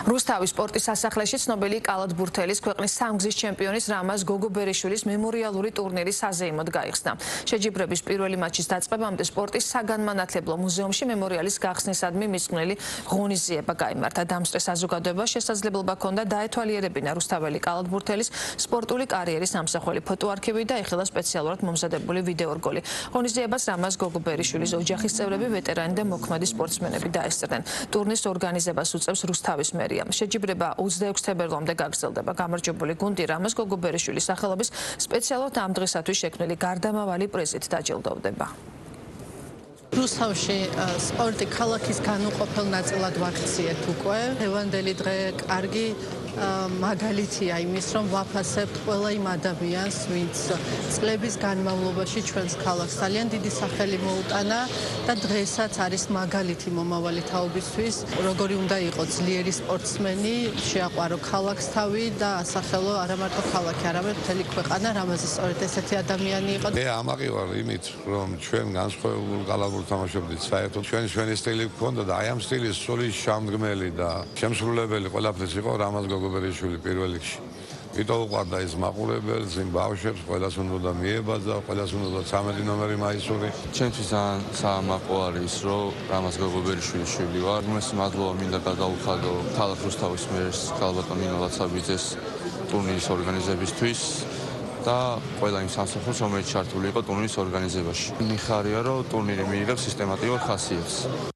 რუსთავის სპორტის სასახლეში ცნობილი კალათბურთელის ქვეყნის სამგზის ჩემპიონის რამაზ გოგობერიშვილის მემორიალური ტურნირი საზეიმოდ გაიხსნა. შეჯიბრების პირველი მატჩის დაწყებამდე სპორტის საგანმანათლებლო მუზეუმში მემორიალის გახსნისადმი მიძღვნილი ღონისძიება გაიმართა. დამსწრე საზოგადოებას შესაძლებლობა ჰქონდა დაეთვალიერებინა რუსთაველი კალათბურთელის სპორტული კარიერის ამსახველი ფოტოარქივი და ეხილა სპეციალურად მომზადებული ვიდეორგოლი. ღონისძიებას რამაზ გოგობერიშვილის ოჯახის წევრები, ვეტერანი და მოქმედი სპორტსმენები დაესწრნენ. ტურნირის ორგანიზებას უწევს რუსთავის მერია. შეჯიბრება 26 თებერვლამდე გაგრძელდება. გამარჯვებული გუნდი რამაზ გოგობერიშვილის სახელობის სპეციალურად ამ დღისათვის შექმნილი გარდამავალი პრიზით დაჯილდოვდება. რუსთავში სპორტი ქალაქის განუყოფელ ნაწილად ვაქციეთ უკვე. დღევანდელი დღე კარგი მაგალითია იმის, რომ ვაფასებთ ყველა იმ ადამიანს, ვინც წლების განმავლობაში ჩვენს ქალაქს ძალიან დიდი სახელი მოუტანა და დღესაც არის მაგალითი მომავალი თაობისთვის, როგორი უნდა იყოს ძლიერი სპორტსმენი, შეაყვარო ქალაქს თავი და ასახელო არა მარტო ქალაქი, არამედ მთელი ქვეყანა, რამაზი სწორედ ესეთი ადამიანი იყო. მე ამაყი ვარ იმით, რომ ჩვენ განსხვავებულ კალათბურთს თამაშობდით საერთოდ ჩვენი სტილი გქონდა და აი ამ სტილის სული შემდგმელი და შემსრულებელი ყველაფერს იყო რამაზ გოგობერიშვილი პირველ რიგში. ვიტო უყვარდა ის მაყურებელს, იმ ბავშვებს, ყველას უნდა მიებაძა, ყველას უნდა 13 ნომერი მაისური. ჩემთვის ძალიან საამაყო არის, რომ რამაზ გოგობერიშვილის შვილი ვარ. უმეტეს მადლობა მინდა გადაუხადო ქალაქ რუსთავის მერს, ქალბატონ ნინო ლაცაბიძეს ტურნირის ორგანიზებისთვის და ყველა იმ სამსახურს, რომელიც ჩართული იყო ტურნირის ორგანიზებაში. მიხარია, რომ ტურნირი მიიღებს სისტემატიურ ხასიათს.